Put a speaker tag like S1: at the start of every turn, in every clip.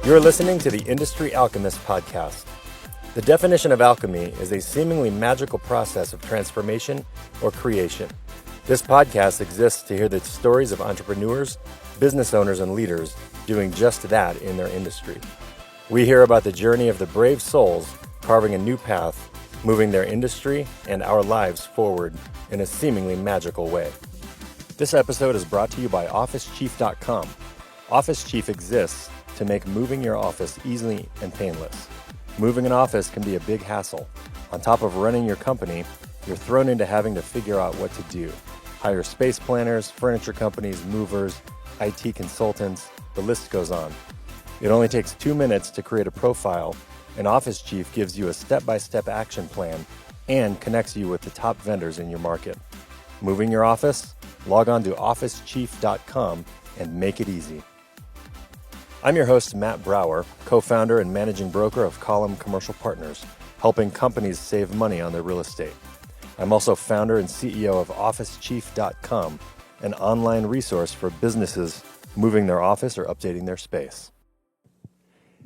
S1: You're listening to the Industry Alchemist podcast. The definition of alchemy is a seemingly magical process of transformation or creation. This podcast exists to hear the stories of entrepreneurs, business owners, and leaders doing just that in their industry. We hear about the journey of the brave souls carving a new path, moving their industry and our lives forward in a seemingly magical way. This episode is brought to you by OfficeChief.com. Office Chief exists to make moving your office easy and painless. Moving an office can be a big hassle. On top of running your company, you're thrown into having to figure out what to do. Hire space planners, furniture companies, movers, IT consultants, the list goes on. It only takes 2 minutes to create a profile, and Office Chief gives you a step-by-step action plan and connects you with the top vendors in your market. Moving your office? Log on to OfficeChief.com and make it easy. I'm your host, Matt Brower, co-founder and managing broker of Column Commercial Partners, helping companies save money on their real estate. I'm also founder and CEO of OfficeChief.com, an online resource for businesses moving their office or updating their space.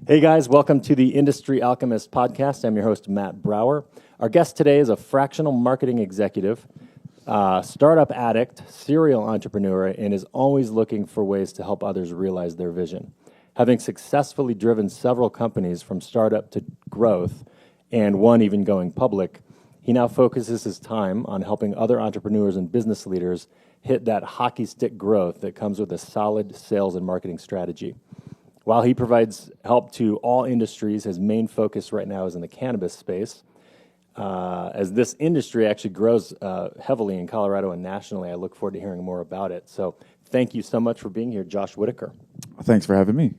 S1: Hey guys, welcome to the Industry Alchemist podcast. I'm your host, Matt Brower. Our guest today is a fractional marketing executive, startup addict, serial entrepreneur, and is always looking for ways to help others realize their vision. Having successfully driven several companies from startup to growth, and one even going public, he now focuses his time on helping other entrepreneurs and business leaders hit that hockey stick growth that comes with a solid sales and marketing strategy. While he provides help to all industries, his main focus right now is in the cannabis space. As this industry actually grows heavily in Colorado and nationally, I look forward to hearing more about it. So thank you so much for being here, Josh Whitaker.
S2: Thanks for having me.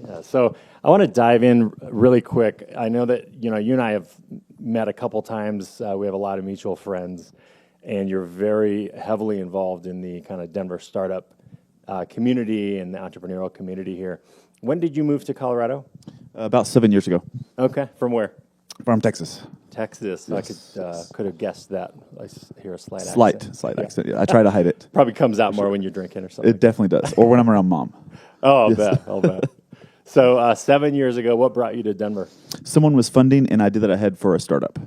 S1: Yeah, so I want to dive in really quick. I know that you and I have met a couple times. We have a lot of mutual friends, and you're very heavily involved in the kind of Denver startup community and the entrepreneurial community here. When did you move to Colorado?
S2: About 7 years ago.
S1: Okay, from where?
S2: From Texas.
S1: Texas. Yes. I could have guessed that. I hear a slight
S2: accent. Yeah. I try to hide it.
S1: Probably comes out more when you're drinking or something.
S2: It definitely does, or when I'm around mom.
S1: Oh, I'll bet. So 7 years ago, what brought you to Denver?
S2: Someone was funding, and I did that ahead for a startup.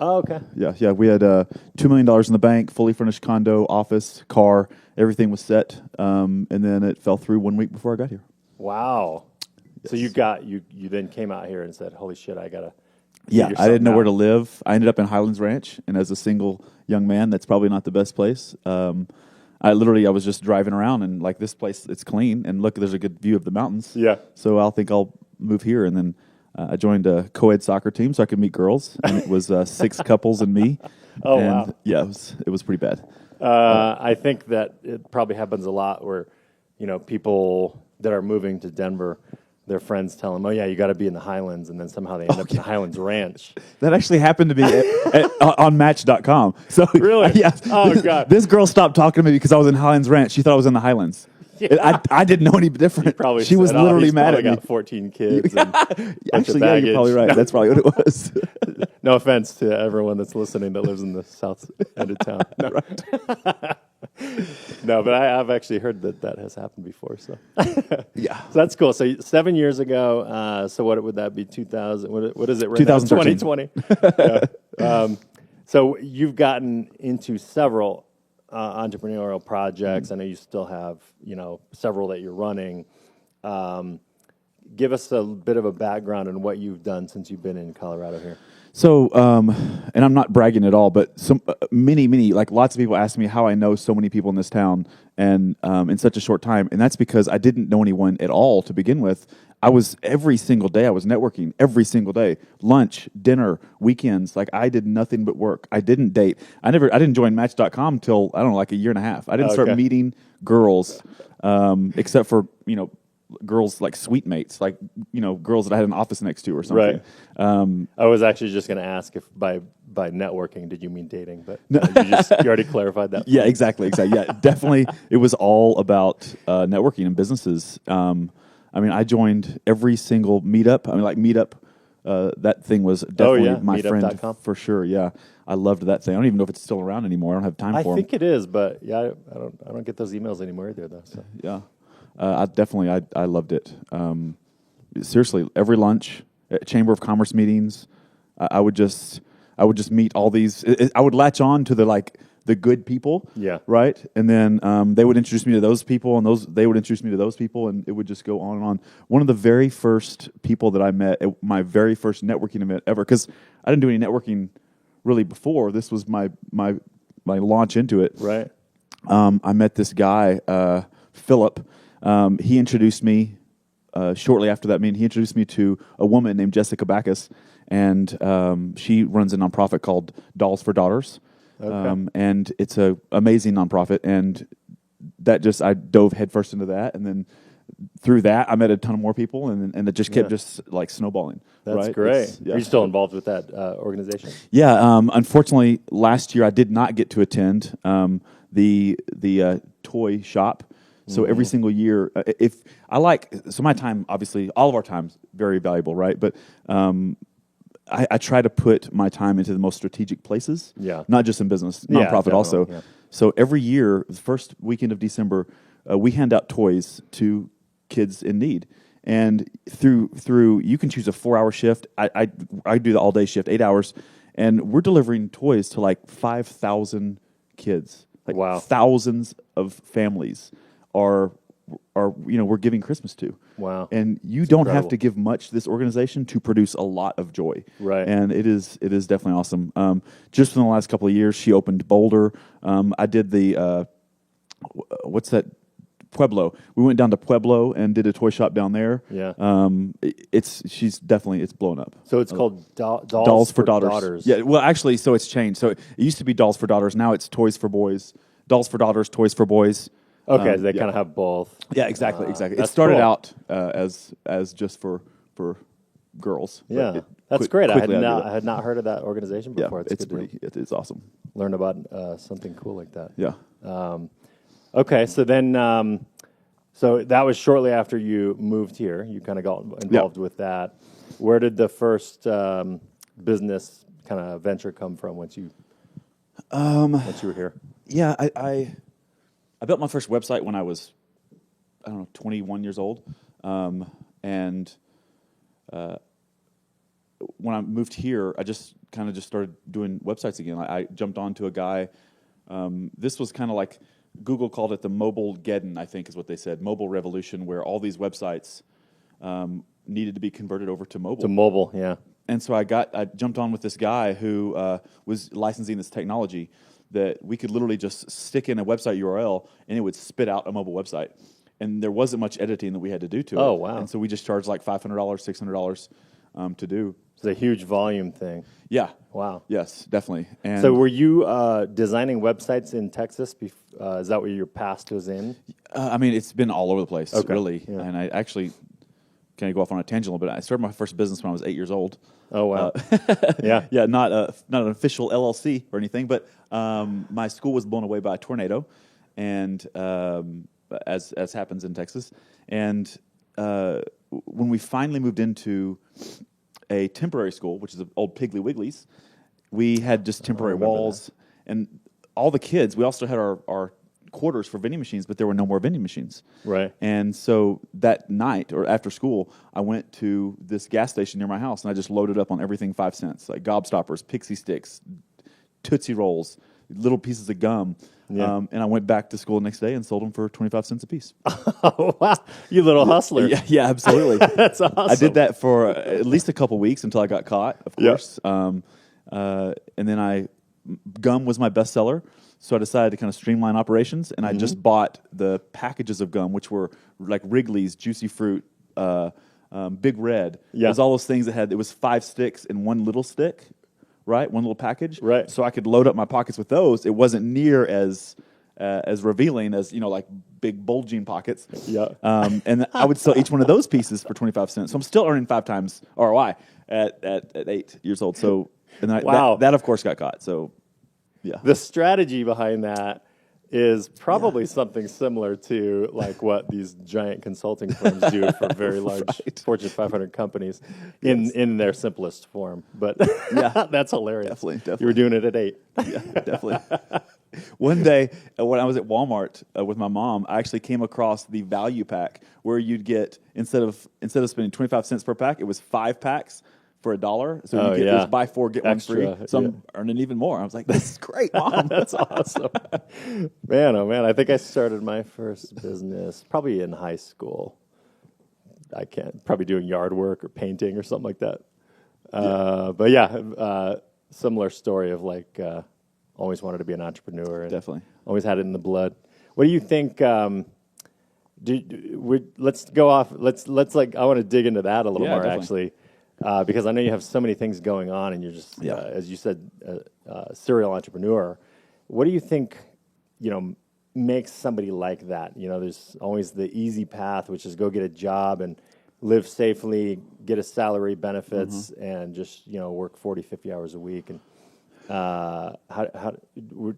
S1: Oh, okay.
S2: Yeah. We had $2 million in the bank, fully furnished condo, office, car. Everything was set, and then it fell through 1 week before I got here.
S1: Wow. Yes. So you then came out here and said, "Holy shit, I gotta."
S2: Yeah, I didn't know where to live. I ended up in Highlands Ranch, and as a single young man, that's probably not the best place. I was just driving around and like, this place, it's clean, and look, there's a good view of the mountains.
S1: Yeah.
S2: So I'll move here, and then I joined a co-ed soccer team so I could meet girls, and it was 6 couples and me.
S1: Oh,
S2: and
S1: wow.
S2: Yeah, it was pretty bad.
S1: I think that it probably happens a lot where, people that are moving to Denver, their friends tell them, "Oh yeah, you got to be in the Highlands," and then somehow they end up in the Highlands Ranch.
S2: That actually happened to me on Match.com. So
S1: really?
S2: Yeah.
S1: Oh god.
S2: This girl stopped talking to me because I was in Highlands Ranch. She thought I was in the Highlands. Yeah. I didn't know any different.
S1: She
S2: was literally mad at me.
S1: Got 14 kids. And
S2: actually, yeah, you're probably right. That's probably what it was.
S1: No offense to everyone that's listening that lives in the south end of town. No,
S2: right.
S1: No, but I've actually heard that has happened before. So
S2: yeah,
S1: so that's cool. So 7 years ago. So what would that be? 2000. What is it? Right
S2: 2013.
S1: 2020. Yeah. So you've gotten into several entrepreneurial projects. I know you still have several that you're running. Give us a bit of a background on what you've done since you've been in Colorado here.
S2: So, and I'm not bragging at all, but many, like lots of people ask me how I know so many people in this town and in such a short time. And that's because I didn't know anyone at all to begin with. Every single day I was networking, every single day, lunch, dinner, weekends. Like I did nothing but work. I didn't date. I didn't join Match.com until, I don't know, like a year and a half. I didn't start meeting girls, except for, girls like sweet mates, like, girls that I had an office next to or something.
S1: Right. I was actually just going to ask if by networking, did you mean dating? But no. you already clarified that.
S2: Yeah, exactly. Yeah, definitely. It was all about networking and businesses. I joined every single meetup. Meetup, that thing was definitely my
S1: Meetup.com.
S2: friend for sure. Yeah, I loved that thing. I don't even know if it's still around anymore. I don't have time for it.
S1: I think it is, but yeah, I don't get those emails anymore either, though. So.
S2: Yeah. I loved it. seriously, every lunch, at Chamber of Commerce meetings, I would just meet all these. I would latch on to the good people,
S1: Yeah.
S2: right? And then they would introduce me to those people, and they would introduce me to those people, and it would just go on and on. One of the very first people that I met at my very first networking event ever, because I didn't do any networking really before. This was my launch into it.
S1: Right.
S2: I met this guy, Philip. He introduced me shortly after that meeting. He introduced me to a woman named Jessica Backus, and she runs a nonprofit called Dolls for Daughters.
S1: Okay.
S2: And it's an amazing nonprofit, and I dove headfirst into that, and then through that I met a ton more people, and it just kept just like snowballing.
S1: That's
S2: right?
S1: great. Are you still involved with that organization?
S2: Yeah. Unfortunately, last year I did not get to attend the toy shop. So every single year, my time, obviously, all of our time's very valuable, right? But I try to put my time into the most strategic places.
S1: Yeah.
S2: Not just in business,
S1: Yeah,
S2: nonprofit also.
S1: yeah.
S2: So every year, the first weekend of December, we hand out toys to kids in need. And through you can choose a 4-hour shift. I do the all-day shift, 8 hours, and we're delivering toys to like 5,000 kids. Like
S1: Wow.
S2: Thousands of families are we're giving Christmas to.
S1: Wow.
S2: And you don't have
S1: incredible.
S2: to give much to this organization to produce a lot of joy.
S1: Right.
S2: And it is definitely awesome. Just in the last couple of years, she opened Boulder. I did the what's that? Pueblo. We went down to Pueblo and did a toy shop down there.
S1: Yeah.
S2: It's blown up.
S1: So it's called
S2: Dolls for Daughters. Yeah. Well, actually, so it's changed. So it used to be Dolls for Daughters. Now it's Toys for Boys. Dolls for Daughters, Toys for Boys.
S1: Okay, they kind of have both.
S2: Yeah, exactly. It started
S1: cool.
S2: out as just for girls. but
S1: Yeah,
S2: it
S1: that's great. I
S2: quickly
S1: had not heard of that organization
S2: Yeah,
S1: before.
S2: it's
S1: good to
S2: it's awesome.
S1: learn about something cool like that.
S2: Yeah.
S1: Okay, so then, so that was shortly after you moved here. You kind of got involved with that. Where did the first business kind of venture come from once you were here?
S2: Yeah, I built my first website when I was, 21 years old. And when I moved here, I just started doing websites again. I jumped onto a guy. This was kind of like Google called it the mobile-geddon, I think is what they said, mobile revolution, where all these websites needed to be converted over to mobile.
S1: To mobile, yeah.
S2: And so I jumped on with this guy who was licensing this technology that we could literally just stick in a website URL and it would spit out a mobile website. And there wasn't much editing that we had to do to it.
S1: Oh, wow.
S2: And so we just charged like $500, $600 to do.
S1: It's a huge volume thing.
S2: Yeah.
S1: Wow.
S2: Yes, definitely. And
S1: So were you designing websites in Texas? Is that where your past was in?
S2: it's been all over the place, really.
S1: Yeah.
S2: And I actually kind of go off on a tangent a little bit. I started my first business when I was 8 years old.
S1: Oh, wow. Yeah.
S2: Yeah, not an official LLC or anything, but my school was blown away by a tornado, and as happens in Texas. And when we finally moved into a temporary school, which is the old Piggly Wigglies, we had just temporary walls, and all the kids. We also had our quarters for vending machines, but there were no more vending machines.
S1: Right.
S2: And so that night or after school, I went to this gas station near my house, and I just loaded up on everything 5 cents, like Gobstoppers, Pixie Sticks, Tootsie Rolls, little pieces of gum.
S1: Yeah.
S2: And I went back to school the next day and sold them for 25 cents a piece.
S1: Oh, wow. You little hustler.
S2: Yeah, absolutely.
S1: That's awesome.
S2: I did that for at least a couple weeks until I got caught, of
S1: Yeah.
S2: course. And then gum was my bestseller, so I decided to kind of streamline operations, and I just bought the packages of gum, which were like Wrigley's, Juicy Fruit, Big Red.
S1: Yeah.
S2: It was all those things it was 5 sticks in one little stick, right? One little package.
S1: Right.
S2: So I could load up my pockets with those. It wasn't near as revealing as, like big bulging pockets.
S1: Yeah.
S2: And I would sell each one of those pieces for 25 cents. So I'm still earning 5 times ROI at 8 years old. So
S1: Wow.
S2: that of course got caught. So yeah.
S1: The strategy behind that is probably something similar to like what these giant consulting firms do for very large Fortune 500 companies in their simplest form. But
S2: Yeah.
S1: that's hilarious.
S2: Definitely.
S1: You were doing it at 8.
S2: Yeah, definitely. One day when I was at Walmart with my mom, I actually came across the value pack where you'd get instead of spending 25 cents per pack, it was 5 packs for $1. So you get this buy 4 get
S1: Extra,
S2: 1 free. So I'm earning even more. I was like, this is great, Mom.
S1: That's awesome. Man, oh man, I think I started my first business probably in high school. I can't probably doing yard work or painting or something like that. But yeah, similar story of like always wanted to be an entrepreneur. And
S2: Definitely.
S1: always had it in the blood. What do you think? Let's go off. Let's like I want to dig into that a little more
S2: definitely.
S1: actually, because I know you have so many things going on, and you're just as you said, serial entrepreneur. What do you think? Makes somebody like that. There's always the easy path, which is go get a job and live safely, get a salary, benefits, and just work 40, 50 hours a week. And how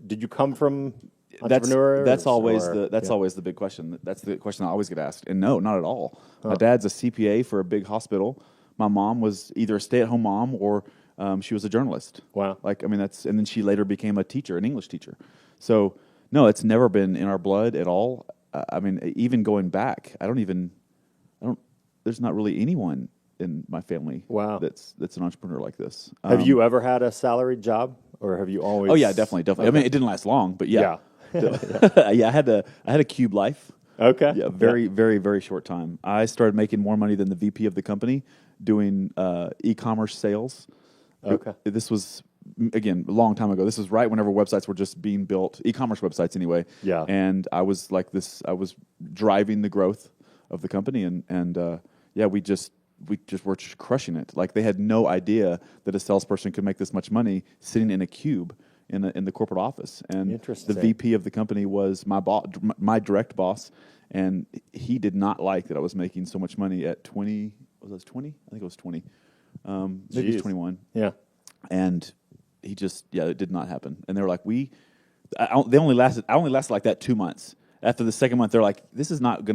S1: did you come from entrepreneur?
S2: That's always the big question. That's the question I always get asked. And no, not at all. My dad's a CPA for a big hospital. My mom was either a stay-at-home mom or she was a journalist.
S1: Wow.
S2: and then she later became a teacher, an English teacher. So no, it's never been in our blood at all. Even going back, there's not really anyone in my family that's an entrepreneur like this.
S1: Have you ever had a salaried job, or have you always?
S2: Oh yeah, definitely. Okay. It didn't last long, but yeah. Yeah, I had a cube life.
S1: Okay.
S2: Yeah, very, very, very short time. I started making more money than the VP of the company doing e-commerce sales.
S1: Okay.
S2: This was, again, a long time ago. This was right whenever websites were just being built, e-commerce websites anyway.
S1: Yeah.
S2: And I was like this, I was driving the growth of the company, and we just were just crushing it. Like they had no idea that a salesperson could make this much money sitting in a cube in the corporate office. And the VP of the company was my direct boss, and he did not like that I was making so much money at 20. Was it 20? I think it was 20. Maybe it was 21.
S1: Yeah.
S2: And he just, it did not happen. And they were like, I only lasted like that 2 months. After the second month, they're like, this is not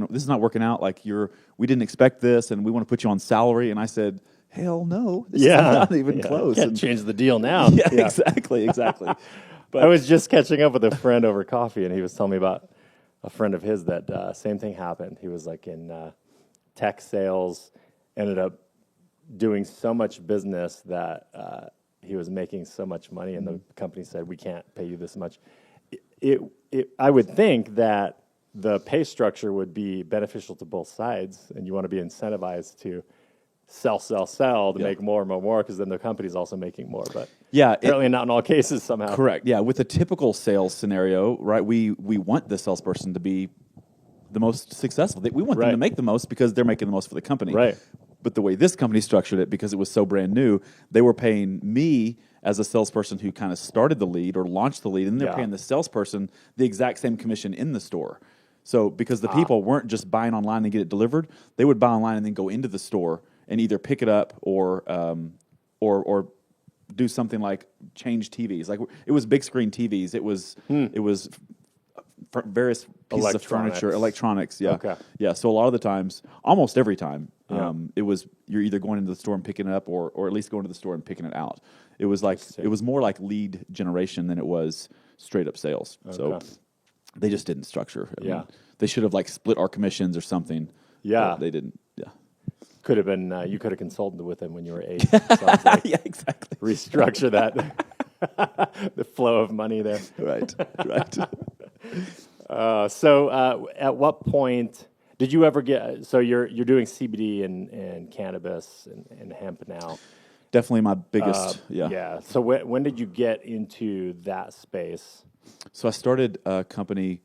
S2: working out. Like we didn't expect this, and we want to put you on salary. And I said, hell no, this is not even close.
S1: Can't change the deal now.
S2: Yeah, exactly.
S1: But I was just catching up with a friend over coffee, and he was telling me about a friend of his that same thing happened. He was like in tech sales, ended up doing so much business that he was making so much money, and the company said, we can't pay you this much. I would think that the pay structure would be beneficial to both sides, and you want to be incentivized to sell to make more, because then the company's also making more. But apparently not in all cases somehow.
S2: Correct. Yeah, with a typical sales scenario, right? We want the salesperson to be the most successful. We want them to make the most because they're making the most for the company.
S1: Right.
S2: But the way this company structured it, because it was so brand new, they were paying me as a salesperson who kind of started the lead or launched the lead, and they're paying the salesperson the exact same commission in the store. So because the people weren't just buying online and get it delivered, they would buy online and then go into the store and either pick it up or do something like change TVs. Like it was big screen TVs. It was various pieces of furniture, electronics. Yeah.
S1: Okay.
S2: Yeah. So a lot of the times, almost every time, it was you're either going into the store and picking it up or at least going to the store and picking it out. It was more like lead generation than it was straight up sales. Okay. So they just didn't structure. I mean, they should have like split our commissions or something.
S1: Yeah.
S2: They didn't. Yeah.
S1: Could have been, you could have consulted with him when you were 8. Sounds like.
S2: Yeah, exactly.
S1: Restructure that, the flow of money there.
S2: Right.
S1: So at what point did you ever get, so you're doing CBD and cannabis and hemp now.
S2: Definitely my biggest,
S1: Yeah. So when did you get into that space?
S2: So I started a company,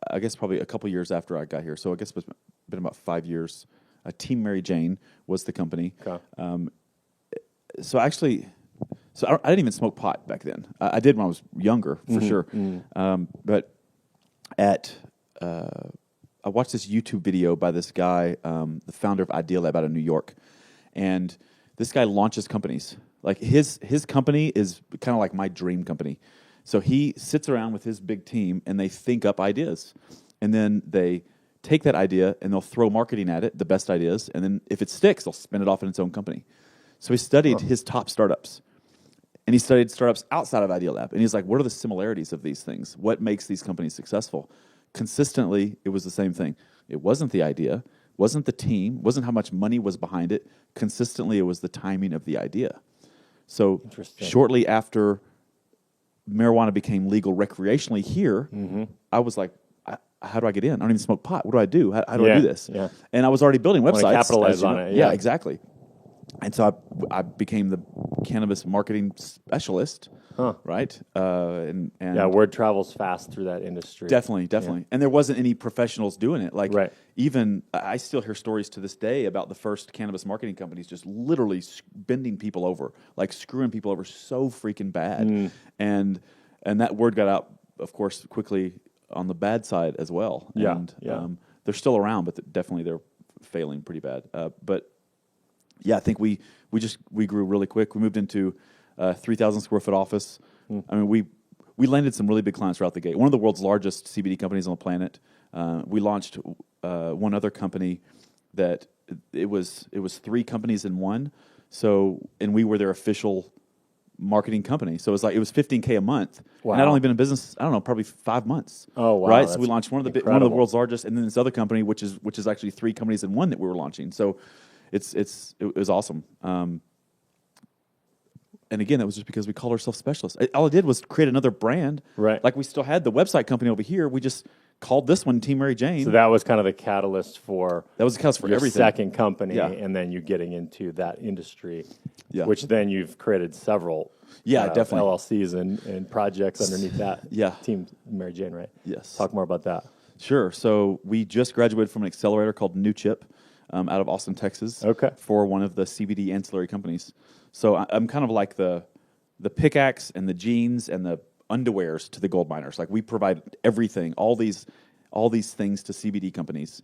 S2: I guess probably a couple years after I got here. So I guess it's been about 5 years. Team Maryjane was the company.
S1: Okay.
S2: I didn't even smoke pot back then. I did when I was younger, for sure. Mm-hmm. But I watched this YouTube video by this guy, the founder of Idea Lab out of New York, and this guy launches companies. Like his company is kind of like my dream company. So he sits around with his big team and they think up ideas, and then they take that idea and they'll throw marketing at it, the best ideas, and then if it sticks, they'll spin it off in its own company. So he studied his top startups, And he studied startups outside of Idea Lab. And he's like, what are the similarities of these things? What makes these companies successful? Consistently, it was the same thing. It wasn't the idea, wasn't the team, wasn't how much money was behind it. Consistently, it was the timing of the idea. So shortly after marijuana became legal recreationally here, I was like, how do I get in? I don't even smoke pot. What do I do? How do I do this?
S1: Yeah.
S2: And I was already building websites.
S1: Capitalize on it.
S2: Yeah, exactly. And so I became the cannabis marketing specialist, right? And
S1: word travels fast through that industry.
S2: Definitely. Yeah. And there wasn't any professionals doing it. Like even I still hear stories to this day about the first cannabis marketing companies just literally bending people over, like screwing people over so freaking bad. And that word got out, of course, quickly on the bad side as well. They're still around, but definitely they're failing pretty bad. But yeah, I think we grew really quick. We moved into a 3,000 square foot office. I mean, we landed some really big clients right out the gate. One of the world's largest CBD companies on the planet. We launched one other company that it was 3 companies in one. So, and we were their official marketing company. So it was $15K a month. Wow. And I'd only been in business, I don't know, probably 5 months.
S1: Oh wow!
S2: Right. So we launched one of the world's largest, and then this other company, which is actually 3 companies in one that we were launching. So it was awesome. And again, it was just because we called ourselves specialists. All I did was create another brand.
S1: Right.
S2: Like we still had the website company over here. We just called this one Team Maryjane.
S1: So that was kind of the catalyst for
S2: your
S1: everything. Second company, and then you getting into that industry, which then you've created several
S2: definitely
S1: LLCs and projects underneath that. Team Maryjane, right?
S2: Yes.
S1: Talk more about that.
S2: Sure. So we just graduated from an accelerator called New Chip out of Austin, Texas.
S1: Okay.
S2: For one of the CBD ancillary companies. So I'm kind of like the pickaxe and the jeans and the underwears to the gold miners. Like we provide everything, all these things to CBD companies.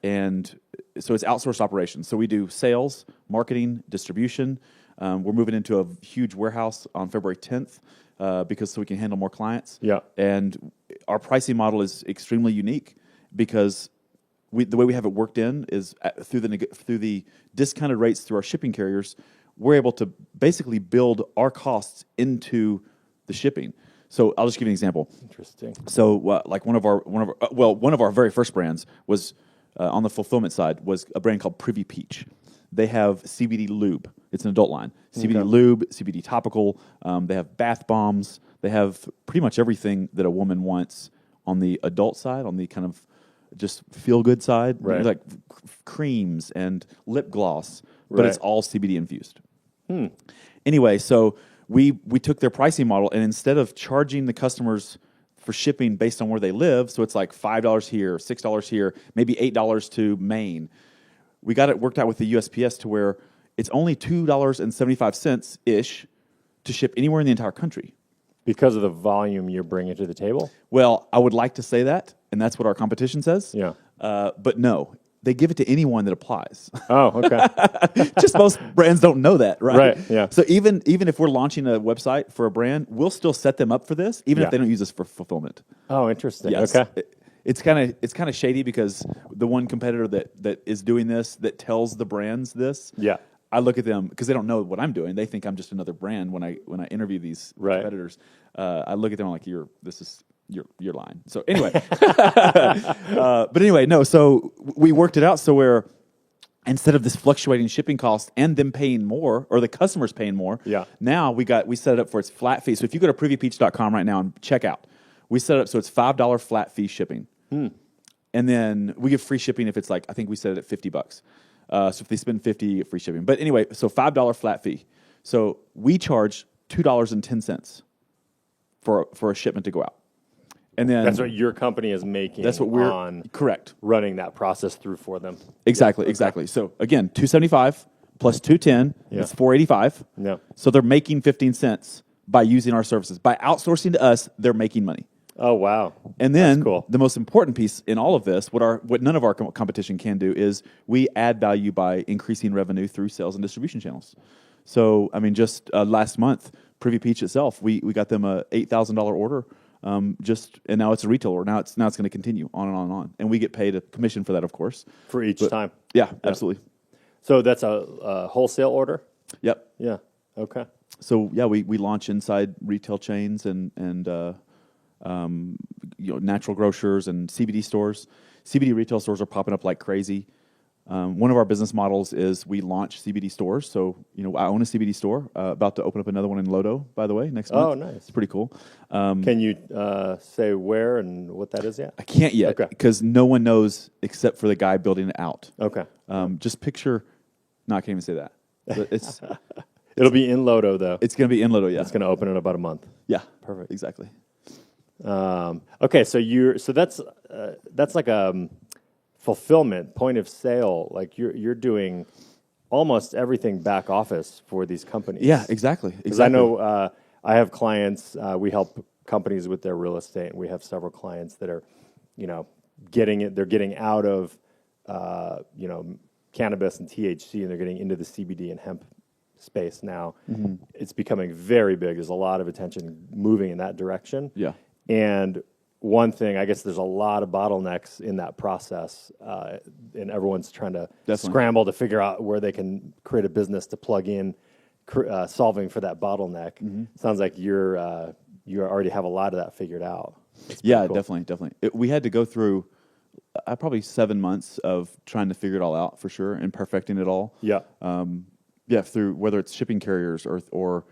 S2: And so it's outsourced operations. So we do sales, marketing, distribution. We're moving into a huge warehouse on February 10th so we can handle more clients.
S1: Yeah.
S2: And our pricing model is extremely unique because the way we have it worked in is through the discounted rates through our shipping carriers. We're able to basically build our costs into the shipping. So I'll just give you an example.
S1: Interesting.
S2: So like one of our very first brands was on the fulfillment side was a brand called Privy Peach. They have CBD lube. It's an adult line. CBD lube, CBD topical. They have bath bombs. They have pretty much everything that a woman wants on the adult side, on the kind of just feel good side, like creams and lip gloss, but it's all CBD infused. Anyway, so we took their pricing model, and instead of charging the customers for shipping based on where they live, so it's like $5 here, $6 here, maybe $8 to Maine, we got it worked out with the USPS to where it's only $2.75 ish to ship anywhere in the entire country.
S1: Because of the volume you're bringing to the table?
S2: Well, I would like to say that, and that's what our competition says.
S1: Yeah.
S2: But no, they give it to anyone that applies.
S1: Oh, okay.
S2: Just most brands don't know that, right?
S1: Right, yeah.
S2: So even if we're launching a website for a brand, we'll still set them up for this, even if they don't use us for fulfillment.
S1: Oh, interesting.
S2: Yes.
S1: Okay.
S2: It's kind of shady because the one competitor that is doing this, that tells the brands this, I look at them because they don't know what I'm doing. They think I'm just another brand when I interview these competitors. I look at them like you're lying. So anyway, but anyway, no. So we worked it out so where instead of this fluctuating shipping cost and them paying more or the customers paying more, now we set it up for its flat fee. So if you go to privypeach.com right now and check out, we set it up so it's $5 flat fee shipping, and then we give free shipping if it's like I think we set it at $50. So if they spend $50, free shipping. But anyway, so $5 flat fee. So we charge $2.10 for a shipment to go out. And then
S1: that's what your company is making.
S2: That's what we're correct
S1: running that process through for them.
S2: Exactly. So again, $2.75 plus $2.10, it's $4.85. Yeah. So they're making 15 cents by using our services. By outsourcing to us, they're making money.
S1: Oh wow!
S2: And then the most important piece in all of this, what none of our competition can do, is we add value by increasing revenue through sales and distribution channels. So I mean, just last month, Privy Peach itself, we got them a $8,000 order. And now it's a retail order. Now it's going to continue on and on and on, and we get paid a commission for that, of course,
S1: for each time.
S2: Yeah, absolutely.
S1: So that's a wholesale order.
S2: Yep.
S1: Yeah. Okay.
S2: So yeah, we launch inside retail chains and natural grocers and CBD stores. CBD retail stores are popping up like crazy. One of our business models is we launch CBD stores. So, I own a CBD store, about to open up another one in Lodo, by the way, next month.
S1: Oh, nice.
S2: It's pretty cool.
S1: Can you say where and what that is yet?
S2: I can't yet because no one knows except for the guy building it out.
S1: Okay.
S2: Just picture, no, I can't even say that. But
S1: It'll be in Lodo, though.
S2: It's going to be in Lodo, yeah.
S1: It's going to open in about a month.
S2: Yeah.
S1: Perfect.
S2: Exactly.
S1: Okay, so that's like a fulfillment, point of sale. Like you're doing almost everything back office for these companies.
S2: Yeah, exactly.
S1: Because I know I have clients. We help companies with their real estate, and we have several clients that are, getting it. They're getting out of, cannabis and THC, and they're getting into the CBD and hemp space now. Mm-hmm. It's becoming very big. There's a lot of attention moving in that direction.
S2: Yeah.
S1: And one thing, I guess there's a lot of bottlenecks in that process, and everyone's trying to scramble to figure out where they can create a business to plug in, solving for that bottleneck. Mm-hmm. Sounds like you already have a lot of that figured out.
S2: Yeah, cool. Definitely. We had to go through probably 7 months of trying to figure it all out for sure and perfecting it all.
S1: Yeah.
S2: Through whether it's shipping carriers or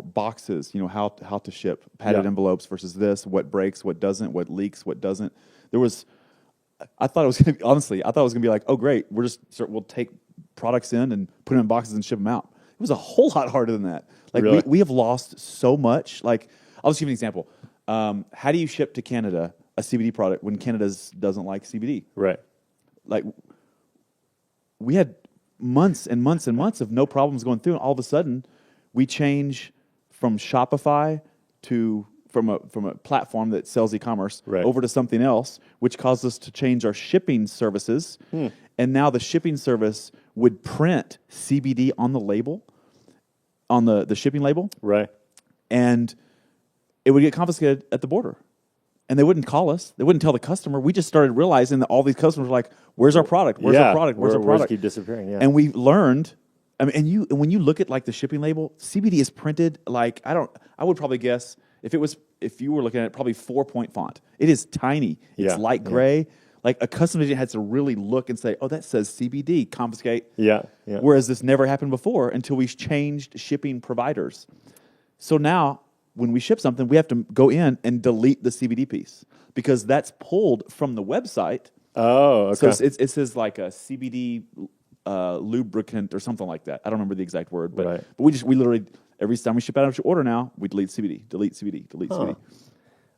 S2: boxes, how to ship padded envelopes versus this, what breaks, what doesn't, what leaks, what doesn't. I thought it was going to be like, oh great, we'll take products in and put them in boxes and ship them out. It was a whole lot harder than that. Like
S1: really?
S2: we have lost so much. Like I'll just give you an example. How do you ship to Canada a CBD product when Canada doesn't like CBD?
S1: Right.
S2: Like we had months and months and months of no problems going through, and all of a sudden we change from Shopify from a platform that sells e-commerce over to something else, which caused us to change our shipping services. And now the shipping service would print CBD on the label, on the shipping label.
S1: Right.
S2: And it would get confiscated at the border. And they wouldn't call us. They wouldn't tell the customer. We just started realizing that all these customers were like, where's our product? Where's our product? Where's our product?
S1: Keep disappearing, yeah.
S2: And we learned, and when you look at like the shipping label, CBD is printed like, I would probably guess, if you were looking at it, probably 4-point font. It is tiny. It's light gray. Yeah. Like a customs agent had to really look and say, oh, that says CBD, confiscate.
S1: Yeah.
S2: Whereas this never happened before until we changed shipping providers. So now, when we ship something, we have to go in and delete the CBD piece because that's pulled from the website.
S1: Oh, okay.
S2: So it says like a CBD lubricant or something like that. I don't remember the exact word, but we literally every time we ship out an order now, we delete CBD, delete CBD.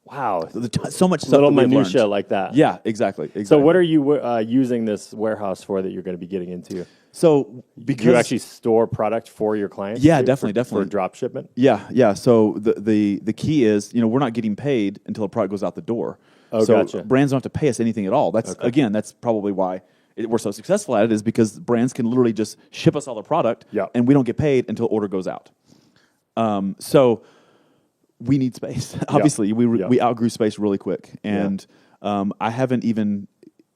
S1: Wow,
S2: so much stuff.
S1: Little minutia like that.
S2: Yeah, exactly.
S1: So what are you using this warehouse for that you're going to be getting into?
S2: So because
S1: do you actually store product for your clients?
S2: Yeah, definitely
S1: for drop shipment.
S2: Yeah. So the key is we're not getting paid until a product goes out the door.
S1: Oh,
S2: so
S1: gotcha.
S2: Brands don't have to pay us anything at all. That's that's probably why we're so successful at it, is because brands can literally just ship us all the product, and we don't get paid until order goes out. So we need space. Obviously, we outgrew space really quick, and I haven't even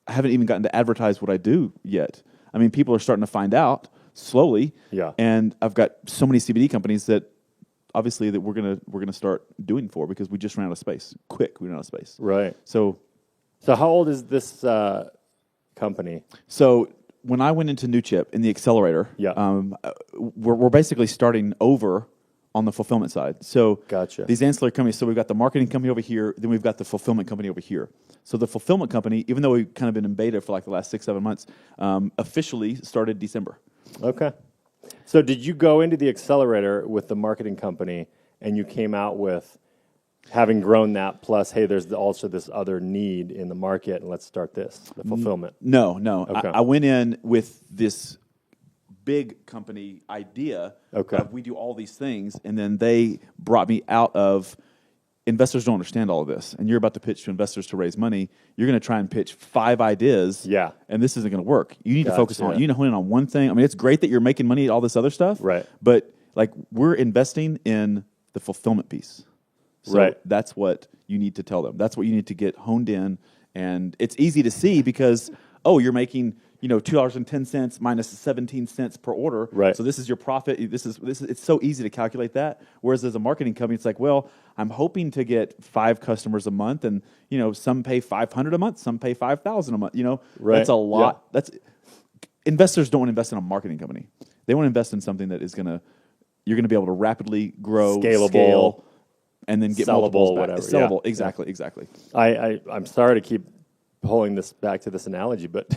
S2: gotten to advertise what I do yet. I mean, people are starting to find out slowly. Yeah. And I've got so many CBD companies that obviously that we're gonna start doing for because we just ran out of space. We ran out of space.
S1: Right.
S2: So
S1: how old is this company?
S2: So when I went into New Chip in the accelerator, we're basically starting over on the fulfillment side. So
S1: gotcha.
S2: These ancillary companies, so we've got the marketing company over here, then we've got the fulfillment company over here. So the fulfillment company, even though we've kind of been in beta for like the last 6-7 months, officially started December. Okay.
S1: So did you go into the accelerator with the marketing company and you came out with having grown that plus, hey, there's also this other need in the market and let's start the fulfillment?
S2: No.
S1: Okay.
S2: I went in with this big company idea of we do all these things, and then they brought me out of investors don't understand all of this, and you're about to pitch to investors to raise money. You're going to try and pitch 5 ideas, and this isn't going to work. You need to focus on, you need to hone in on one thing. I mean, it's great that you're making money at all this other stuff,
S1: right?
S2: But like we're investing in the fulfillment piece, so that's what you need to tell them. That's what you need to get honed in, and it's easy to see because you're making $2.10 minus 17 cents per order.
S1: Right.
S2: So this is your profit. This is it's so easy to calculate that. Whereas as a marketing company, it's like, well, I'm hoping to get 5 customers a month, and some pay $500 a month, some pay $5,000 a month.
S1: Right.
S2: That's a lot.
S1: Yeah.
S2: Investors don't want to invest in a marketing company. They want to invest in something that you're going to be able to rapidly grow,
S1: Scalable,
S2: scale, and then get
S1: sellable,
S2: multiples back.
S1: whatever.
S2: Sellable,
S1: Yeah.
S2: exactly.
S1: I'm sorry to keep pulling this back to this analogy, but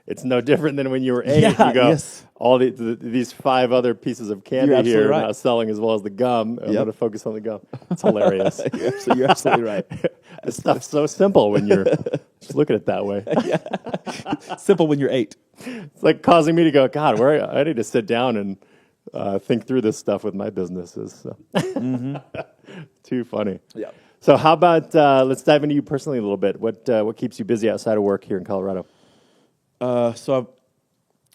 S1: it's no different than when you were 8.
S2: Yeah,
S1: You go,
S2: yes.
S1: all these 5 other pieces of candy
S2: You're absolutely
S1: here
S2: right.
S1: are not selling as well as the gum. I'm
S2: Yep.
S1: going to focus on the gum. It's hilarious.
S2: You're absolutely right.
S1: This stuff's so simple when you're just looking at it that way.
S2: Simple when you're 8.
S1: It's like causing me to go, God, I need to sit down and think through this stuff with my businesses. So. Too funny.
S2: Yeah.
S1: So how about let's dive into you personally a little bit. What keeps you busy outside of work here in Colorado?
S2: So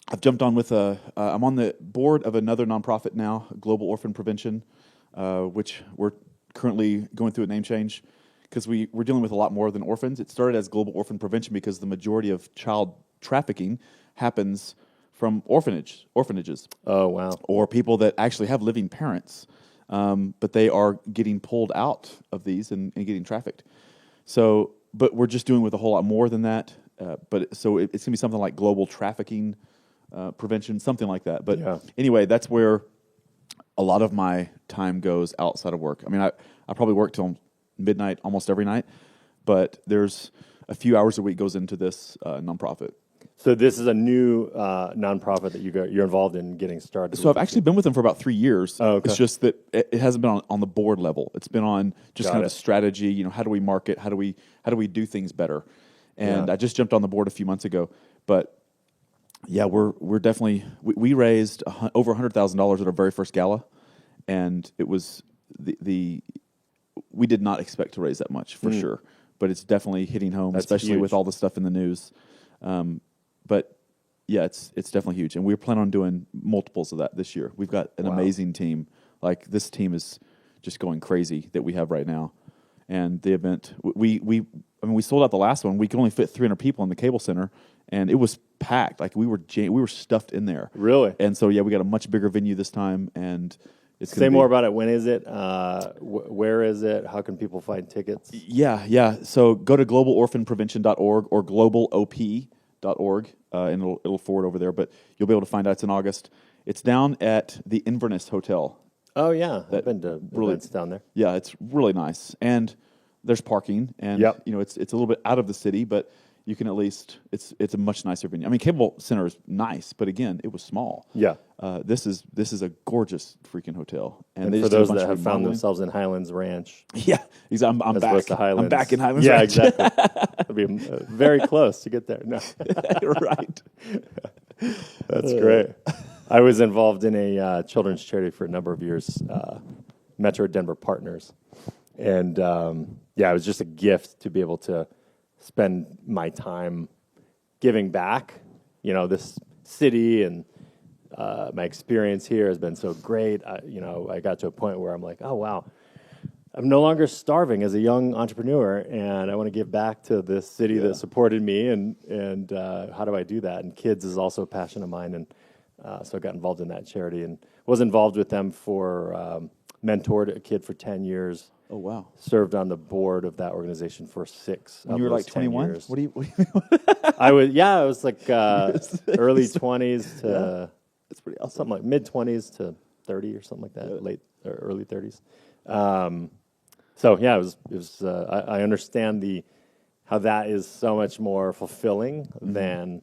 S2: I've jumped on with I'm on the board of another nonprofit now, Global Orphan Prevention, which we're currently going through a name change because we're dealing with a lot more than orphans. It started as Global Orphan Prevention because the majority of child trafficking happens from orphanages.
S1: Oh, wow.
S2: Or people that actually have living parents, but they are getting pulled out of these and getting trafficked. So, but we're just doing with a whole lot more than that. It's going to be something like global trafficking prevention, something like that. But anyway, that's where a lot of my time goes outside of work. I mean, I probably work till midnight almost every night, but there's a few hours a week goes into this nonprofit.
S1: So this is a new nonprofit that you're involved in getting started.
S2: So I've actually been with them for about 3 years.
S1: Oh, okay.
S2: It's just that it hasn't been on the board level. It's been on just kind of a strategy. How do we market? How do we do things better? And I just jumped on the board a few months ago. But yeah, we're definitely we raised over $100,000 at our very first gala, and it was we did not expect to raise that much for sure. But it's definitely hitting home, especially
S1: huge.
S2: with all the stuff in the news. But yeah, it's definitely huge, and we're planning on doing multiples of that this year. We've got an amazing team. Like this team is just going crazy that we have right now. And the event, we sold out the last one. We could only fit 300 people in the cable center, and it was packed. Like we were stuffed in there.
S1: Really?
S2: And so yeah, we got a much bigger venue this time, and it's
S1: Say more about it. When is it? Where is it? How can people find tickets?
S2: Yeah. So go to globalorphanprevention.org or globalop.org, and it'll forward over there. But you'll be able to find out. It's in August. It's down at the Inverness Hotel.
S1: Oh yeah, I've been to events down there.
S2: Yeah, it's really nice, and there's parking, and it's a little bit out of the city, but you can at least it's a much nicer venue. I mean, Cable Center is nice, but again, it was small.
S1: Yeah,
S2: this is a gorgeous freaking hotel,
S1: and for those that have found themselves in Highlands Ranch,
S2: I'm back. I'm back in Highlands Ranch.
S1: Yeah, exactly. It'll be very close to get there. No,
S2: right.
S1: That's great. I was involved in a children's charity for a number of years, Metro Denver Partners. And, it was just a gift to be able to spend my time giving back. This city and my experience here has been so great. I got to a point where I'm like, oh, wow, I'm no longer starving as a young entrepreneur, and I want to give back to this city that supported me, and how do I do that? And kids is also a passion of mine, and so I got involved in that charity and was involved with them for mentored a kid for 10 years.
S2: Oh, wow.
S1: Served on the board of that organization for 6
S2: When you were like 21?
S1: Years.
S2: What do you mean?
S1: I was like early 20s to
S2: That's pretty awesome.
S1: something like mid 20s to 30 or something like that, late or early 30s. It was I understand how that is so much more fulfilling than,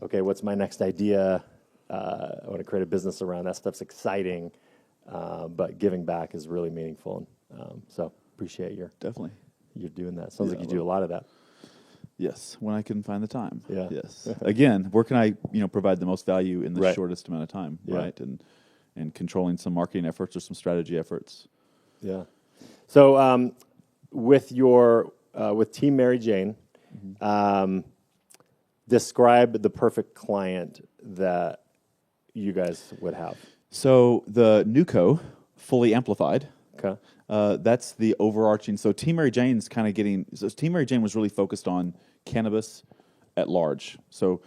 S1: okay, what's my next idea? I want to create a business around that stuff's exciting, but giving back is really meaningful. And so appreciate you're doing that. Sounds like you do a lot of that.
S2: Yes, when I can find the time.
S1: Yeah.
S2: Yes. Again, where can I provide the most value in the shortest amount of time, right? And controlling some marketing efforts or some strategy efforts.
S1: Yeah. So with Team Maryjane, describe the perfect client that you guys would have.
S2: So the NUCO, fully amplified.
S1: Okay.
S2: That's the overarching. So Team Maryjane's kind of getting. So Team Maryjane was really focused on cannabis, at large. So,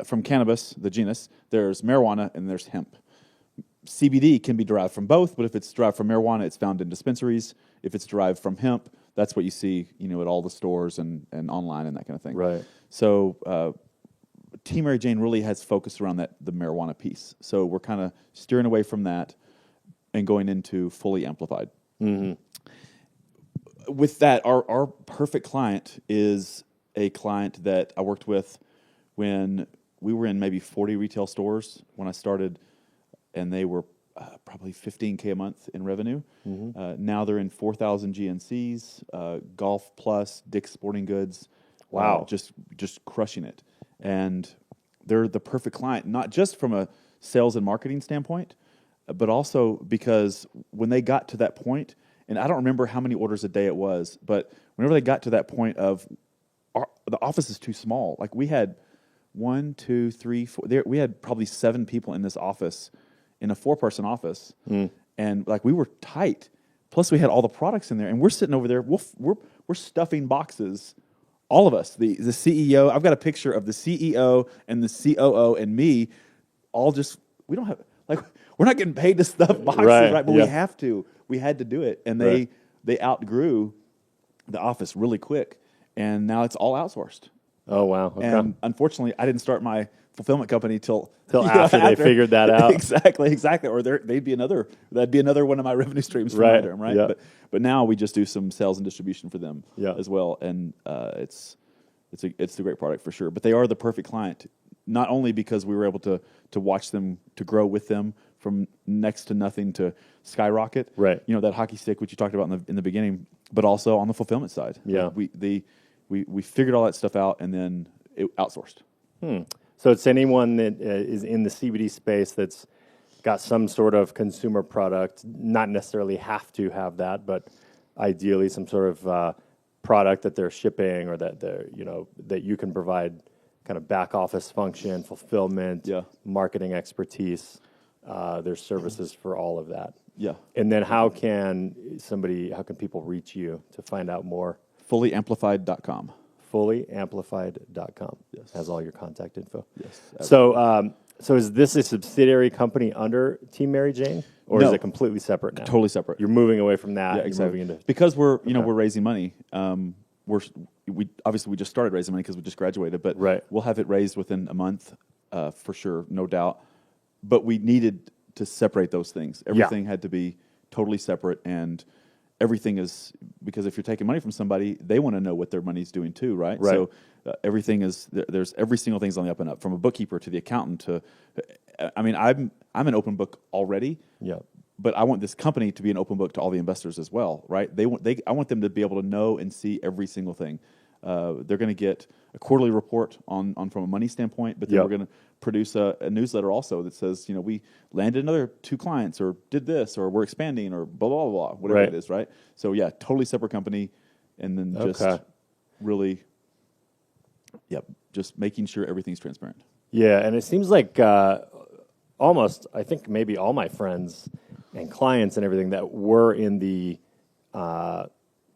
S2: from cannabis, the genus, there's marijuana and there's hemp. CBD can be derived from both, but if it's derived from marijuana, it's found in dispensaries. If it's derived from hemp, that's what you see, at all the stores and online and that kind of thing.
S1: Right.
S2: So, Team Maryjane really has focused around the marijuana piece. So we're kind of steering away from that and going into fully amplified.
S1: Mm-hmm.
S2: With that, our perfect client is a client that I worked with when we were in maybe 40 retail stores when I started, and they were probably $15K a month in revenue.
S1: Mm-hmm.
S2: Now they're in 4,000 GNCs, Golf Plus, Dick's Sporting Goods.
S1: Wow.
S2: Just crushing it. And they're the perfect client, not just from a sales and marketing standpoint, but also because when they got to that point, and I don't remember how many orders a day it was, but whenever they got to that point of the office is too small. Like we had 1, 2, 3, 4. We had probably 7 people in this office, in a 4-person office, and like we were tight. Plus, we had all the products in there, and we're sitting over there. We're stuffing boxes. All of us, the CEO. I've got a picture of the CEO and the COO and me. We don't have we're not getting paid to stuff boxes, right? But we have to. We had to do it, and they outgrew the office really quick, and now it's all outsourced.
S1: Oh wow! Okay.
S2: And unfortunately, I didn't start my fulfillment company till
S1: after they figured that out.
S2: Exactly. Or that'd be another one of my revenue streams from right. Right?
S1: Yeah.
S2: But now we just do some sales and distribution for them as well, and it's a great product for sure. But they are the perfect client, not only because we were able to watch them to grow with them from next to nothing to skyrocket,
S1: right?
S2: That hockey stick which you talked about in the beginning, but also on the fulfillment side.
S1: Yeah,
S2: we figured all that stuff out and then it outsourced.
S1: So it's anyone that is in the CBD space that's got some sort of consumer product, not necessarily have to have that, but ideally some sort of product that they're shipping or that that you can provide kind of back office function, fulfillment, marketing expertise. There's services for all of that.
S2: Yeah.
S1: And then how can people reach you to find out more?
S2: Fullyamplified.com.
S1: Fullyamplified.com.
S2: Yes.
S1: Has all your contact info.
S2: Yes.
S1: Absolutely. So is this a subsidiary company under Team Maryjane, or
S2: No.
S1: is it completely separate now?
S2: Totally separate.
S1: You're moving away from that.
S2: Yeah,
S1: You're
S2: exactly.
S1: moving into
S2: because we're raising money. We obviously just started raising money because we just graduated, but we'll have it raised within a month for sure, no doubt. But we needed to separate those things. Everything had to be totally separate, and everything is, because if you're taking money from somebody, they want to know what their money's doing too, right? So everything is, there's every single thing's on the up and up, from a bookkeeper to the accountant to, I'm an open book already.
S1: Yeah.
S2: But I want this company to be an open book to all the investors as well, right? I want them to be able to know and see every single thing. They're going to get a quarterly report on from a money standpoint, but then we're going to produce a newsletter also that says, we landed another 2 clients, or did this, or we're expanding, or blah, blah, blah, whatever it is, right? So totally separate company, and then just really, just making sure everything's transparent.
S1: Yeah, and it seems like almost, I think maybe all my friends and clients and everything that were in the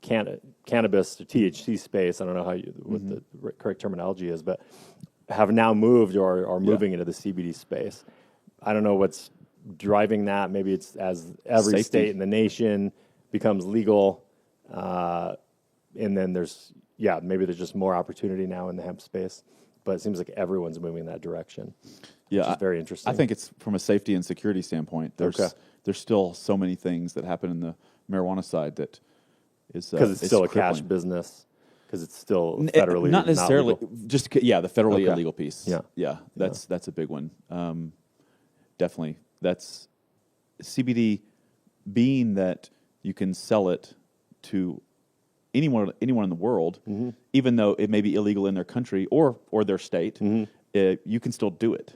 S1: cannabis or THC space, I don't know what the correct terminology is, but have now moved or are moving into the CBD space. I don't know what's driving that. Maybe it's as every state in the nation becomes legal, and then maybe there's just more opportunity now in the hemp space. But it seems like everyone's moving in that direction. Yeah, which is very interesting.
S2: I think it's from a safety and security standpoint. There's still so many things that happen in the marijuana side that is
S1: because it's still
S2: crippling.
S1: a cash business. Because it's still federally
S2: not necessarily
S1: not
S2: just the federally illegal piece.
S1: Yeah,
S2: that's a big one. Definitely, that's CBD. Being that you can sell it to anyone in the world, even though it may be illegal in their country or their state, you can still do it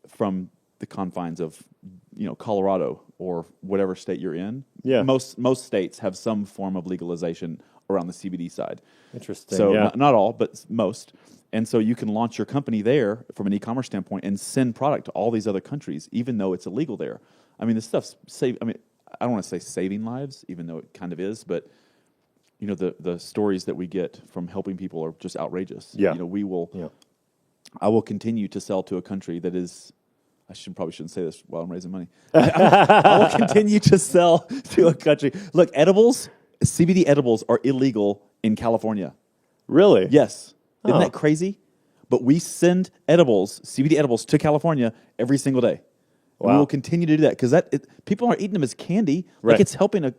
S2: from the confines of Colorado or whatever state you're in. Yeah, most states have some form of legalization around the CBD side.
S1: Interesting.
S2: So not all, but most. And so you can launch your company there from an e-commerce standpoint and send product to all these other countries, even though it's illegal there. This stuff's I don't want to say saving lives, even though it kind of is, but the stories that we get from helping people are just outrageous.
S1: Yeah.
S2: I will continue to sell to a country that is. Probably shouldn't say this while I'm raising money. I will continue to sell to a country. Look, edibles, CBD edibles are illegal in California.
S1: Really?
S2: Yes. Isn't that crazy? But we send CBD edibles to California every single day. Wow. And we will continue to do that because people aren't eating them as candy.
S1: Right.
S2: Like it's helping a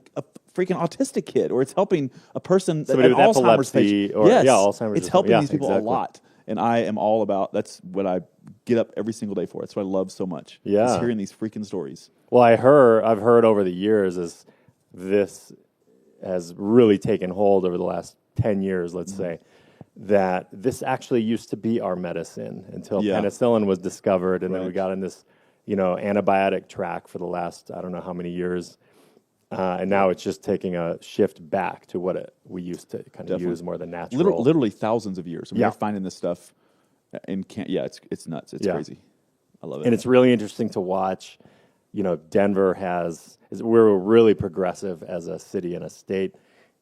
S2: freaking autistic kid, or it's helping a person,
S1: somebody
S2: an
S1: with
S2: Alzheimer's
S1: epilepsy,
S2: patient.
S1: or
S2: Yes.
S1: Alzheimer's.
S2: It's helping these people
S1: exactly.
S2: a lot. And I am all about, that's what I get up every single day for. That's what I love so much.
S1: Yeah.
S2: Is hearing these freaking stories.
S1: Well, I've heard over the years as this has really taken hold over the last 10 years, let's say, that this actually used to be our medicine until penicillin was discovered, and then we got in this, antibiotic track for the last, I don't know how many years. And now it's just taking a shift back to what we used to kind of use more than natural.
S2: Literally thousands of years. We're finding this stuff and it's nuts. It's crazy. I love it.
S1: And it's really interesting to watch. Denver we're really progressive as a city and a state,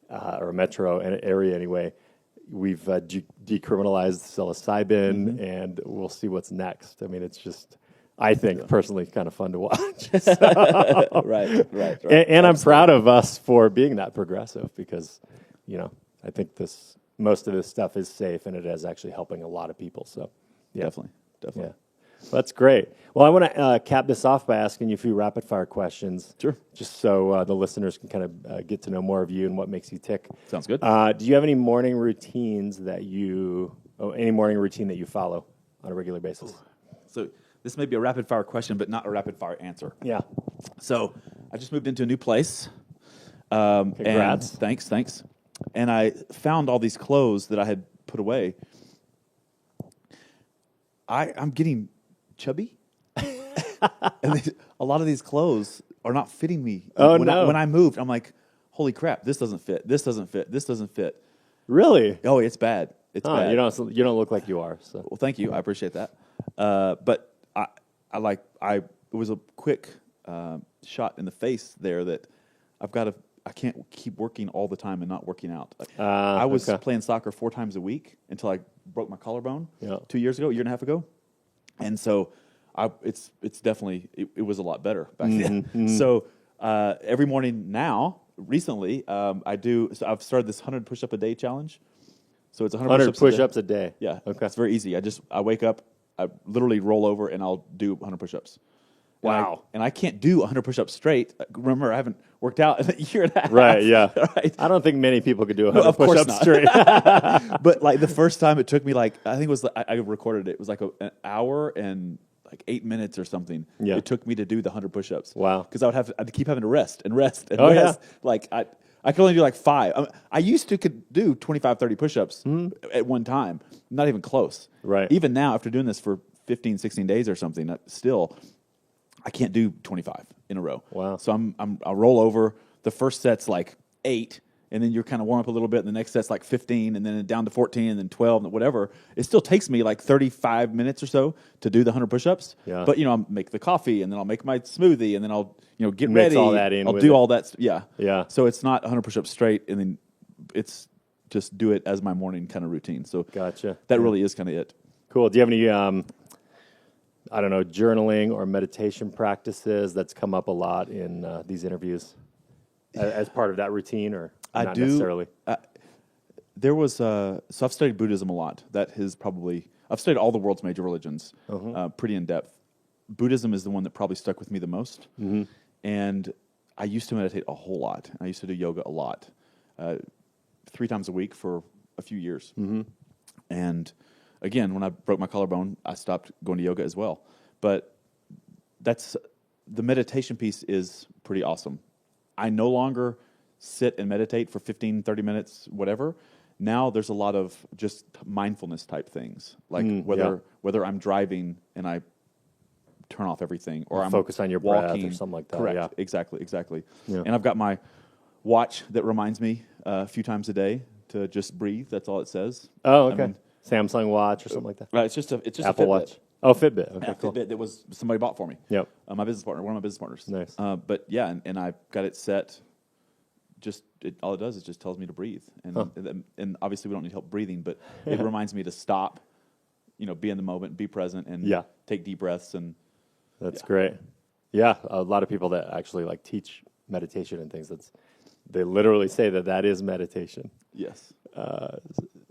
S1: or a metro area anyway. We've decriminalized psilocybin, and we'll see what's next. I mean, it's just, I think, personally kind of fun to watch.
S2: Right.
S1: And I'm proud of us for being that progressive because, I think most of this stuff is safe and it is actually helping a lot of people. So,
S2: Definitely.
S1: Yeah. Well, that's great. Well, I want to cap this off by asking you a few rapid fire questions.
S2: Sure.
S1: Just so the listeners can kind of get to know more of you and what makes you tick.
S2: Sounds good.
S1: Do you have any morning routines any morning routine that you follow on a regular basis?
S2: So this may be a rapid fire question, but not a rapid fire answer.
S1: Yeah.
S2: So I just moved into a new place.
S1: Congrats.
S2: And thanks. And I found all these clothes that I had put away. I'm getting chubby. And a lot of these clothes are not fitting me. When I moved, I'm like, holy crap, this doesn't fit. This doesn't fit. This doesn't fit.
S1: Really?
S2: Oh, it's bad. It's bad.
S1: You don't look like you are. So.
S2: Well, thank you. I appreciate that. But it was a quick shot in the face there that I can't keep working all the time and not working out. I was playing soccer 4 times a week until I broke my collarbone 2 years ago, a year and a half ago. And so it's definitely, it was a lot better back then. Mm-hmm. So every morning now, recently, I've started this 100 push-up a day challenge. So it's 100
S1: push-ups a day.
S2: Yeah.
S1: Okay.
S2: It's very easy. I wake up, I literally roll over, and I'll do 100 push-ups.
S1: Wow.
S2: And I can't do 100 push-ups straight. Remember, I haven't worked out in a year and a half.
S1: Right, yeah.
S2: Right?
S1: I don't think many people could do 100 push-ups straight.
S2: But like the first time it took me I think it was, I recorded it. It was like an hour and 8 minutes or something.
S1: Yeah.
S2: It took me to do the 100 push-ups.
S1: Wow.
S2: Because I'd keep having to rest and rest and
S1: Oh,
S2: rest.
S1: yeah.
S2: Like I could only do 5. I used to could do 25, 30 push-ups at one time. Not even close.
S1: Right.
S2: Even now, after doing this for 15, 16 days or something, still, I can't do 25 in a row.
S1: Wow.
S2: So I'll roll over. The first set's 8, and then you're kind of warm up a little bit, and the next set's 15, and then down to 14, and then 12, and whatever. It still takes me 35 minutes or so to do the 100 push-ups.
S1: Yeah.
S2: But, I'll make the coffee, and then I'll make my smoothie, and then I'll, get
S1: Mix
S2: ready.
S1: all that in
S2: I'll
S1: with
S2: do
S1: it.
S2: all that. Yeah.
S1: Yeah.
S2: So it's not 100 push-ups straight, and then it's just do it as my morning kind of routine. So
S1: Gotcha.
S2: that really is kind of it.
S1: Cool. Do you have any, journaling or meditation practices that's come up a lot in these interviews as part of that routine, or not necessarily?
S2: There was, so I've studied Buddhism a lot. I've studied all the world's major religions pretty in depth. Buddhism is the one that probably stuck with me the most. Mm-hmm. And I used to meditate a whole lot. I used to do yoga a lot, 3 times a week for a few years. Mm-hmm. And again, when I broke my collarbone, I stopped going to yoga as well. But the meditation piece is pretty awesome. I no longer sit and meditate for 15, 30 minutes, whatever. Now there's a lot of just mindfulness type things, whether I'm driving and I turn off everything, or I'm
S1: focus on your
S2: walking,
S1: breath or something like that.
S2: Correct.
S1: Yeah.
S2: Exactly.
S1: Yeah.
S2: And I've got my watch that reminds me a few times a day to just breathe. That's all it says.
S1: Oh, okay. Samsung Watch or something like that.
S2: It's just
S1: Apple
S2: a
S1: Watch. Oh, Fitbit. Okay, cool.
S2: Fitbit that was somebody bought for me.
S1: Yep.
S2: My business partner, one of my business partners.
S1: Nice.
S2: But yeah, and I got it set all it does is just tells me to breathe. And obviously we don't need help breathing, but it reminds me to stop, be in the moment, be present, and take deep breaths. And
S1: that's great. Yeah, a lot of people that actually like teach meditation and things, they literally say that is meditation.
S2: Yes.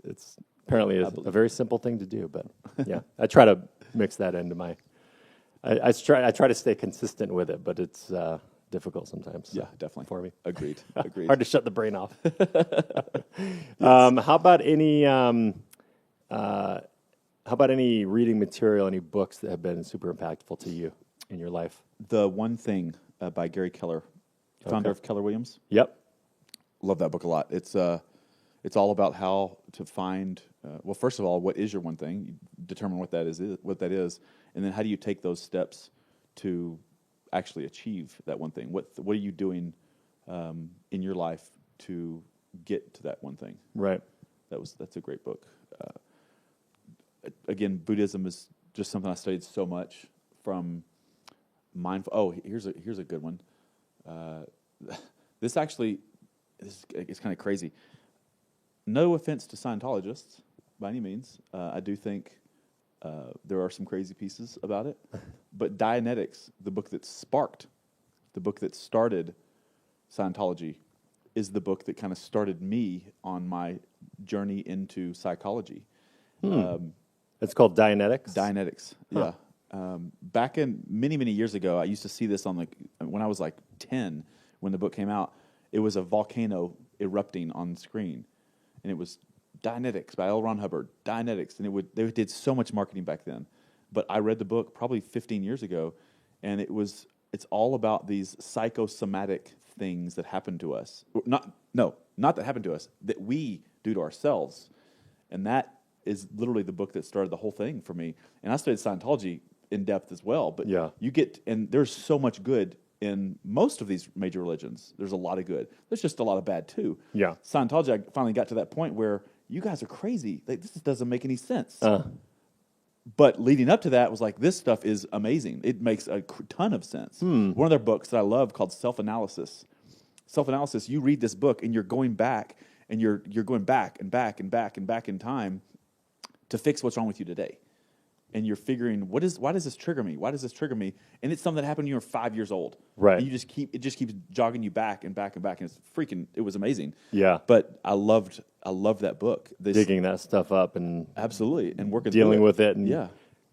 S1: It's apparently a very simple thing to do, but yeah, I try to mix that into my. I try to stay consistent with it, but it's difficult sometimes.
S2: Yeah, definitely
S1: for me.
S2: Agreed.
S1: Hard to shut the brain off. How about any reading material, any books that have been super impactful to you in your life?
S2: The One Thing by Gary Keller, founder of Keller Williams.
S1: Yep.
S2: Love that book a lot. It's all about how to find. Well, first of all, what is your one thing? You determine what that is, and then how do you take those steps to actually achieve that one thing? What are you doing in your life to get to that one thing?
S1: Right.
S2: That's a great book. Again, Buddhism is just something I studied so much from mindful. Oh, here's a good one. This it's kind of crazy. No offense to Scientologists by any means. I do think there are some crazy pieces about it. But Dianetics, the book that started Scientology, is the book that kind of started me on my journey into psychology.
S1: It's called Dianetics?
S2: Dianetics, yeah. Back in many years ago, I used to see this when I was like 10, when the book came out. It was a volcano erupting on screen, and it was Dianetics by L. Ron Hubbard. Dianetics, and they did so much marketing back then. But I read the book probably 15 years ago, and it's all about these psychosomatic things that happen to us. Not that happen to us, that we do to ourselves, and that is literally the book that started the whole thing for me. And I studied Scientology in depth as well. But and there's so much good in most of these major religions. There's a lot of good. There's just a lot of bad too.
S1: Yeah.
S2: Scientology, I finally got to that point where you guys are crazy. Like, this doesn't make any sense. But leading up to that was like, this stuff is amazing. It makes a ton of sense. One of their books that I love called Self-Analysis. Self-Analysis, you read this book and you're going back and you're going back and back and back and back in time to fix what's wrong with you today. And you're figuring, why does this trigger me? Why does this trigger me? And it's something that happened when you were 5 years old.
S1: Right.
S2: And it just keeps jogging you back and back and back. And it was amazing.
S1: Yeah.
S2: But I loved that book.
S1: Digging that stuff up and
S2: absolutely. And working
S1: dealing with it and
S2: yeah.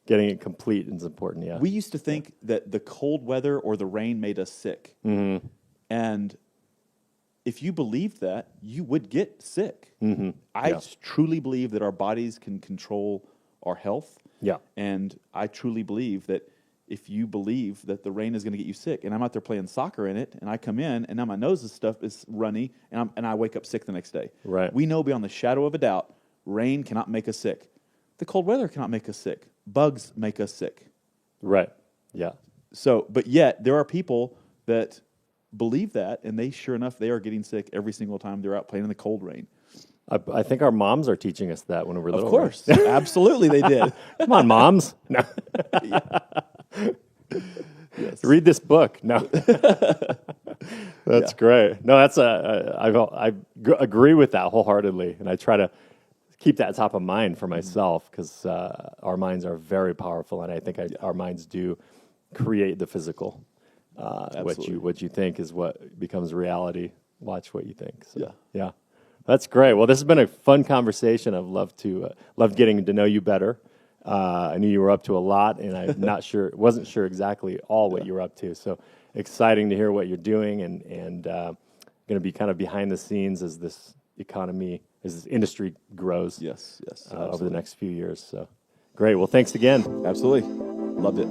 S1: Getting it complete is important. Yeah.
S2: We used to think that the cold weather or the rain made us sick.
S1: Mm-hmm.
S2: And if you believed that, you would get sick.
S1: Mm-hmm.
S2: I truly believe that our bodies can control our health.
S1: Yeah.
S2: And I truly believe that if you believe that the rain is going to get you sick, and I'm out there playing soccer in it, and I come in, and now my nose is runny, and I wake up sick the next day.
S1: Right.
S2: We know beyond the shadow of a doubt, rain cannot make us sick. The cold weather cannot make us sick. Bugs make us sick.
S1: Right. Yeah.
S2: So, but yet, there are people that believe that, and sure enough, they are getting sick every single time they're out playing in the cold rain.
S1: I think our moms are teaching us that when we were little.
S2: Of course. Absolutely they did.
S1: Come on, moms. No.
S2: Yes.
S1: Read this book. No. That's great. No, I agree with that wholeheartedly. And I try to keep that top of mind for myself because our minds are very powerful. And I think our minds do create the physical. What you think is what becomes reality. Watch what you think. So, yeah. That's great. Well, this has been a fun conversation. I've loved getting to know you better. I knew you were up to a lot, and I'm wasn't sure exactly all what you were up to. So exciting to hear what you're doing, and going to be kind of behind the scenes as this industry grows.
S2: Yes,
S1: over the next few years. So great. Well, thanks again.
S2: Absolutely, loved it.